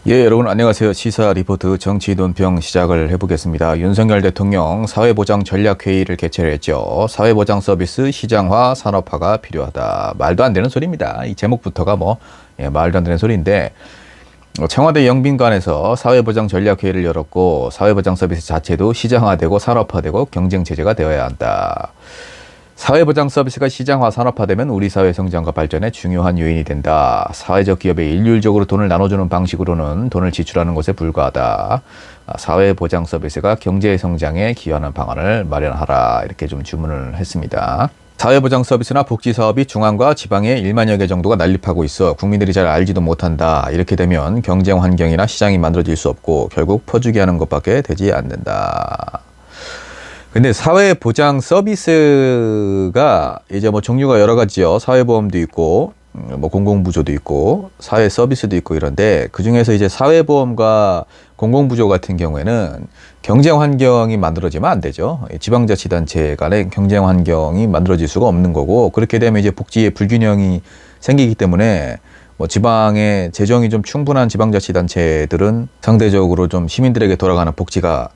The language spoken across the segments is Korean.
예, 여러분 안녕하세요. 시사 리포트 정치 논평 시작을 해보겠습니다. 윤석열 대통령 사회보장 전략회의를 개최를 했죠. 사회보장 서비스 시장화 산업화가 필요하다. 말도 안 되는 소리입니다. 이 제목부터가 말도 안 되는 소리인데, 청와대 영빈관에서 사회보장 전략회의를 열었고, 사회보장 서비스 자체도 시장화되고 산업화되고 경쟁체제가 되어야 한다. 사회보장 서비스가 시장화 산업화되면 우리 사회 성장과 발전에 중요한 요인이 된다. 사회적 기업에 일률적으로 돈을 나눠주는 방식으로는 돈을 지출하는 것에 불과하다. 사회보장 서비스가 경제 성장에 기여하는 방안을 마련하라. 이렇게 좀 주문을 했습니다. 사회보장 서비스나 복지 사업이 중앙과 지방에 1만여 개 정도가 난립하고 있어 국민들이 잘 알지도 못한다. 이렇게 되면 경쟁 환경이나 시장이 만들어질 수 없고 결국 퍼주기 하는 것밖에 되지 않는다. 근데 사회보장 서비스가 이제 종류가 여러 가지요. 사회보험도 있고, 공공부조도 있고, 사회 서비스도 있고 이런데, 그 중에서 이제 사회보험과 공공부조 같은 경우에는 경쟁 환경이 만들어지면 안 되죠. 지방자치단체 간의 경쟁 환경이 만들어질 수가 없는 거고, 그렇게 되면 이제 복지의 불균형이 생기기 때문에 지방의 재정이 좀 충분한 지방자치단체들은 상대적으로 좀 시민들에게 돌아가는 복지가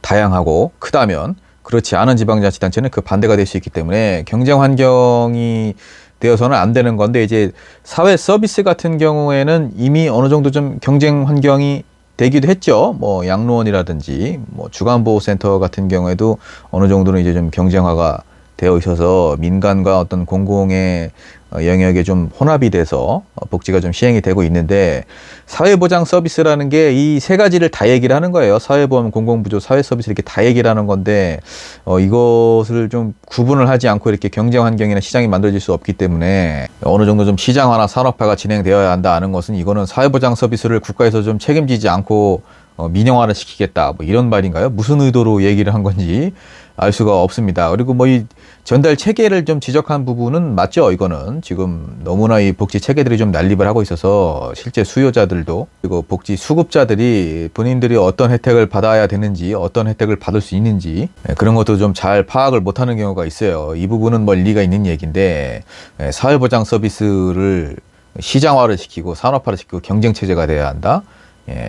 다양하고 크다면, 그렇지 않은 지방자치단체는 그 반대가 될 수 있기 때문에 경쟁 환경이 되어서는 안 되는 건데, 이제 사회 서비스 같은 경우에는 이미 어느 정도 좀 경쟁 환경이 되기도 했죠. 양로원이라든지 주간보호센터 같은 경우에도 어느 정도는 이제 좀 경쟁화가 되어 있어서 민간과 어떤 공공의 영역에 좀 혼합이 돼서 복지가 좀 시행이 되고 있는데, 사회보장 서비스라는 게 이 세 가지를 다 얘기를 하는 거예요. 사회보험, 공공부조, 사회서비스 이렇게 다 얘기를 하는 건데, 이것을 좀 구분을 하지 않고 이렇게 경쟁 환경이나 시장이 만들어질 수 없기 때문에 어느 정도 좀 시장화나 산업화가 진행되어야 한다는 것은, 이거는 사회보장 서비스를 국가에서 좀 책임지지 않고 민영화를 시키겠다, 이런 말인가요? 무슨 의도로 얘기를 한 건지 알 수가 없습니다. 그리고 이 전달 체계를 좀 지적한 부분은 맞죠. 이거는 지금 너무나 이 복지 체계들이 좀 난립을 하고 있어서 실제 수요자들도, 그리고 복지 수급자들이 본인들이 어떤 혜택을 받아야 되는지, 어떤 혜택을 받을 수 있는지 그런 것도 좀 잘 파악을 못하는 경우가 있어요. 이 부분은 일리가 있는 얘기인데, 사회보장 서비스를 시장화를 시키고 산업화를 시키고 경쟁체제가 돼야 한다.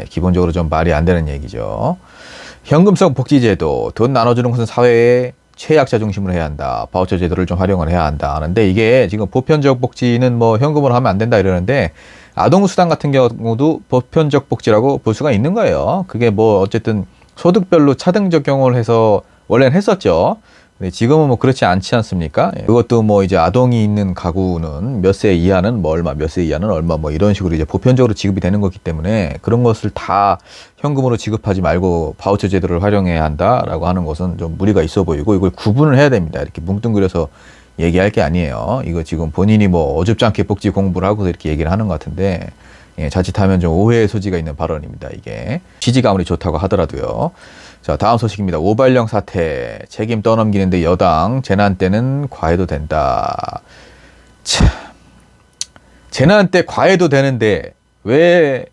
기본적으로 좀 말이 안 되는 얘기죠. 현금성 복지제도, 돈 나눠주는 것은 사회의 최약자 중심으로 해야 한다. 바우처 제도를 좀 활용을 해야 한다 하는데, 이게 지금 보편적 복지는 현금으로 하면 안 된다 이러는데, 아동수당 같은 경우도 보편적 복지라고 볼 수가 있는 거예요. 그게 어쨌든 소득별로 차등 적용을 해서 원래는 했었죠. 근데 지금은 그렇지 않지 않습니까? 그것도 이제 아동이 있는 가구는 몇 세 이하는 얼마, 몇 세 이하는 얼마, 이런 식으로 이제 보편적으로 지급이 되는 거기 때문에, 그런 것을 다 현금으로 지급하지 말고 바우처 제도를 활용해야 한다라고 하는 것은 좀 무리가 있어 보이고, 이걸 구분을 해야 됩니다. 이렇게 뭉뚱그려서 얘기할 게 아니에요. 이거 지금 본인이 어줍지 않게 복지 공부를 하고서 이렇게 얘기를 하는 것 같은데, 자칫하면 좀 오해의 소지가 있는 발언입니다. 이게 취지가 아무리 좋다고 하더라도요. 자, 다음 소식입니다. 오발령 사태 책임 떠넘기는데 여당 재난 때는 과해도 된다. 참, 재난 때 과해도 되는데 왜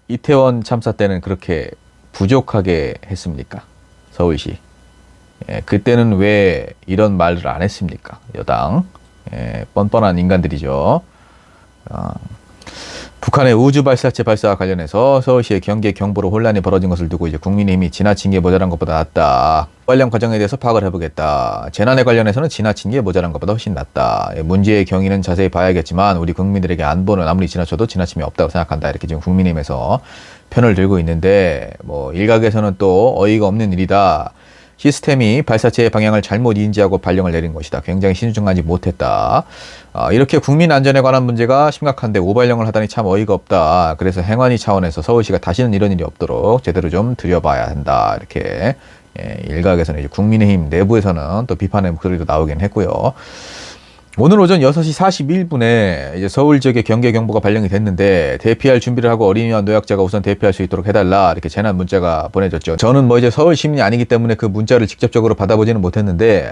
이태원 참사 때는 그렇게 부족하게 했습니까? 서울시. 그때는 왜 이런 말을 안 했습니까? 여당. 뻔뻔한 인간들이죠. 북한의 우주 발사체 발사와 관련해서 서울시의 경계 경보로 혼란이 벌어진 것을 두고 이제 국민의힘이 지나친 게 모자란 것보다 낫다. 관련 과정에 대해서 파악을 해보겠다. 재난에 관련해서는 지나친 게 모자란 것보다 훨씬 낫다. 문제의 경위는 자세히 봐야겠지만 우리 국민들에게 안보는 아무리 지나쳐도 지나침이 없다고 생각한다. 이렇게 지금 국민의힘에서 편을 들고 있는데, 일각에서는 또 어이가 없는 일이다. 시스템이 발사체의 방향을 잘못 인지하고 발령을 내린 것이다. 굉장히 신중하지 못했다. 이렇게 국민 안전에 관한 문제가 심각한데 오발령을 하다니 참 어이가 없다. 그래서 행안위 차원에서 서울시가 다시는 이런 일이 없도록 제대로 좀 들여봐야 한다. 이렇게 일각에서는 이제 국민의힘 내부에서는 또 비판의 목소리도 나오긴 했고요. 오늘 오전 6시 41분에 이제 서울 지역에 경계 경보가 발령이 됐는데, 대피할 준비를 하고 어린이와 노약자가 우선 대피할 수 있도록 해달라, 이렇게 재난 문자가 보내졌죠. 저는 이제 서울 시민이 아니기 때문에 그 문자를 직접적으로 받아보지는 못했는데,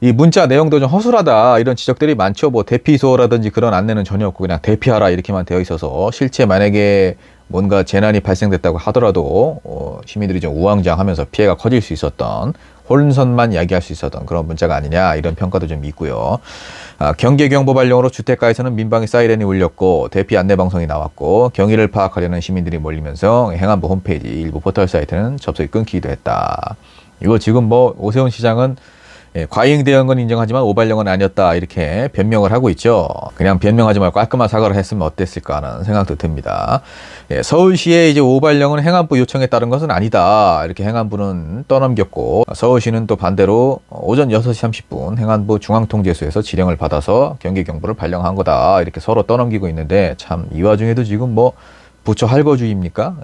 이 문자 내용도 좀 허술하다, 이런 지적들이 많죠. 대피소라든지 그런 안내는 전혀 없고 그냥 대피하라 이렇게만 되어 있어서, 실제 만약에 뭔가 재난이 발생됐다고 하더라도 시민들이 좀 우왕좌왕하면서 피해가 커질 수 있었던, 혼선만 야기할 수 있었던 그런 문자가 아니냐, 이런 평가도 좀 있고요. 경계경보 발령으로 주택가에서는 민방위 사이렌이 울렸고 대피 안내방송이 나왔고 경위를 파악하려는 시민들이 몰리면서 행안부 홈페이지 일부 포털 사이트는 접속이 끊기기도 했다. 이거 지금 뭐 오세훈 시장은 과잉대응은 건 인정하지만 오발령은 아니었다 이렇게 변명을 하고 있죠. 그냥 변명하지 말고 깔끔한 사과를 했으면 어땠을까 하는 생각도 듭니다. 서울시의 이제 오발령은 행안부 요청에 따른 것은 아니다 이렇게 행안부는 떠넘겼고, 서울시는 또 반대로 오전 6시 30분 행안부 중앙통제소에서 지령을 받아서 경계경보를 발령한 거다 이렇게 서로 떠넘기고 있는데, 참 이 와중에도 지금 뭐 부처 할거주의입니까?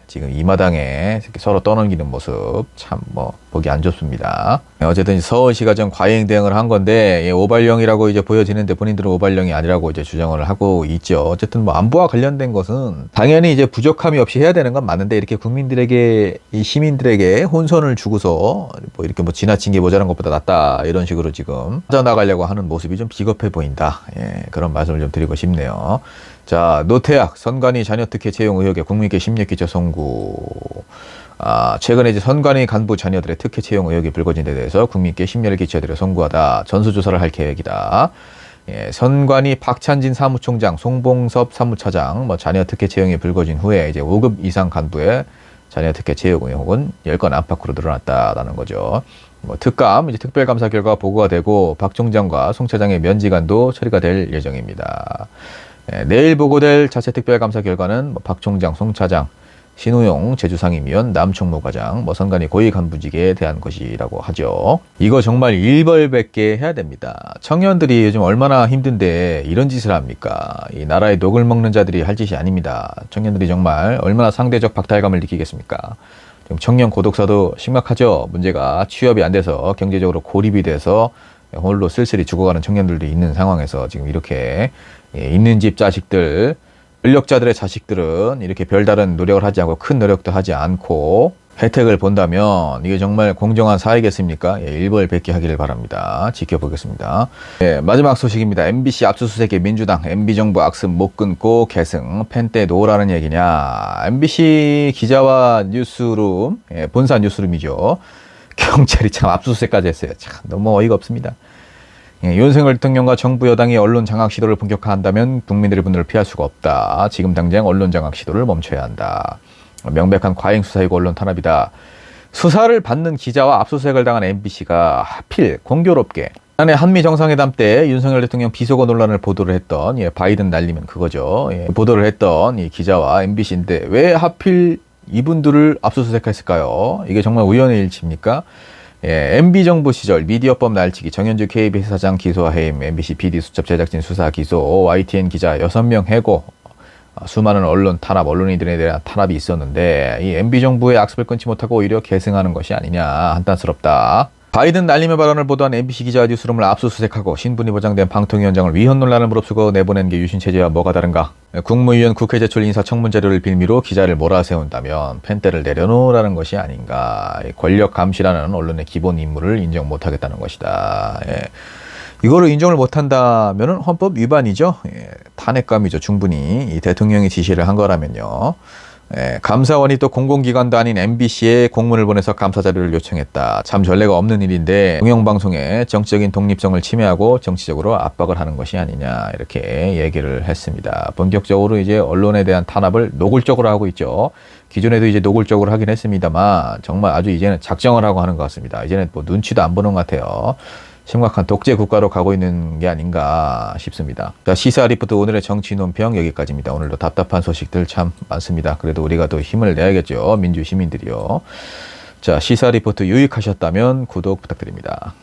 지금 이 마당에 이렇게 서로 떠넘기는 모습 참 뭐 보기 안 좋습니다. 어쨌든 서울시가 좀 과잉 대응을 한 건데 오발령이라고 이제 보여지는데 본인들은 오발령이 아니라고 이제 주장을 하고 있죠. 어쨌든 뭐 안보와 관련된 것은 당연히 이제 부족함이 없이 해야 되는 건 맞는데, 이렇게 국민들에게 이 시민들에게 혼선을 주고서 뭐 이렇게 뭐 지나친 게 모자란 것보다 낫다 이런 식으로 지금 빠져나가려고 하는 모습이 좀 비겁해 보인다. 그런 말씀을 좀 드리고 싶네요. 자, 노태악 선관위 자녀 특혜 채용 의혹에 국민께 심려끼쳐 송구. 최근에 이제 선관위 간부 자녀들의 특혜 채용 의혹이 불거진 데 대해서 국민께 심려를 끼쳐드려 송구하다. 전수조사를 할 계획이다. 선관위 박찬진 사무총장, 송봉섭 사무차장, 자녀 특혜 채용이 불거진 후에 이제 5급 이상 간부의 자녀 특혜 채용 의혹은 10건 안팎으로 늘어났다라는 거죠. 특감, 이제 특별감사 결과 보고가 되고 박 총장과 송 차장의 면직안도 처리가 될 예정입니다. 내일 보고될 자체 특별감사 결과는 박 총장, 송 차장, 신우용 제주상임위원, 남총무과장, 선관위 고위 간부직에 대한 것이라고 하죠. 이거 정말 일벌백계 해야 됩니다. 청년들이 요즘 얼마나 힘든데 이런 짓을 합니까? 이 나라의 녹을 먹는 자들이 할 짓이 아닙니다. 청년들이 정말 얼마나 상대적 박탈감을 느끼겠습니까? 지금 청년 고독사도 심각하죠. 문제가 취업이 안 돼서 경제적으로 고립이 돼서 홀로 쓸쓸히 죽어가는 청년들도 있는 상황에서 지금 이렇게 있는 집 자식들, 권력자들의 자식들은 이렇게 별다른 노력을 하지 않고 큰 노력도 하지 않고 혜택을 본다면 이게 정말 공정한 사회겠습니까? 일벌백계 하기를 바랍니다. 지켜보겠습니다. 마지막 소식입니다. MBC 압수수색에 민주당, MB정부 악습 못 끊고 계승, 펜때 놓으라는 얘기냐. MBC 기자와 뉴스룸, 본사 뉴스룸이죠. 경찰이 참 압수수색까지 했어요. 참 너무 어이가 없습니다. 윤석열 대통령과 정부 여당이 언론 장악 시도를 본격화한다면 국민들의 분노를 피할 수가 없다. 지금 당장 언론 장악 시도를 멈춰야 한다. 명백한 과잉 수사이고 언론 탄압이다. 수사를 받는 기자와 압수수색을 당한 MBC가 하필 공교롭게 지난해 한미 정상회담 때 윤석열 대통령 비속어 논란을 보도를 했던, 바이든 날리면 그거죠. 보도를 했던 이 기자와 MBC인데 왜 하필 이분들을 압수수색했을까요? 이게 정말 우연의 일치입니까? MB정부 시절 미디어법 날치기, 정현주 KBS 사장 기소와 해임, MBC PD 수첩 제작진 수사 기소, YTN 기자 6명 해고, 수많은 언론 탄압, 언론인들에 대한 탄압이 있었는데 이 MB정부의 악습을 끊지 못하고 오히려 계승하는 것이 아니냐, 한탄스럽다. 바이든 날림의 발언을 보도한 MBC 기자와 뉴스룸을 압수수색하고 신분이 보장된 방통위원장을 위헌 논란을 무릅쓰고 내보낸 게 유신체제와 뭐가 다른가? 국무위원 국회 제출 인사청문자료를 빌미로 기자를 몰아세운다면 펜대를 내려놓으라는 것이 아닌가. 권력 감시라는 언론의 기본 임무를 인정 못하겠다는 것이다. 이거를 인정을 못한다면 헌법 위반이죠. 탄핵감이죠. 충분히 이 대통령이 지시를 한 거라면요. 감사원이 또 공공기관도 아닌 MBC에 공문을 보내서 감사 자료를 요청했다. 참 전례가 없는 일인데 공영방송의 정치적인 독립성을 침해하고 정치적으로 압박을 하는 것이 아니냐, 이렇게 얘기를 했습니다. 본격적으로 이제 언론에 대한 탄압을 노골적으로 하고 있죠. 기존에도 이제 노골적으로 하긴 했습니다만 정말 아주 이제는 작정을 하고 하는 것 같습니다. 이제는 뭐 눈치도 안 보는 것 같아요. 심각한 독재 국가로 가고 있는 게 아닌가 싶습니다. 자, 시사 리포트 오늘의 정치 논평 여기까지입니다. 오늘도 답답한 소식들 참 많습니다. 그래도 우리가 또 힘을 내야겠죠. 민주 시민들이요. 자, 시사 리포트 유익하셨다면 구독 부탁드립니다.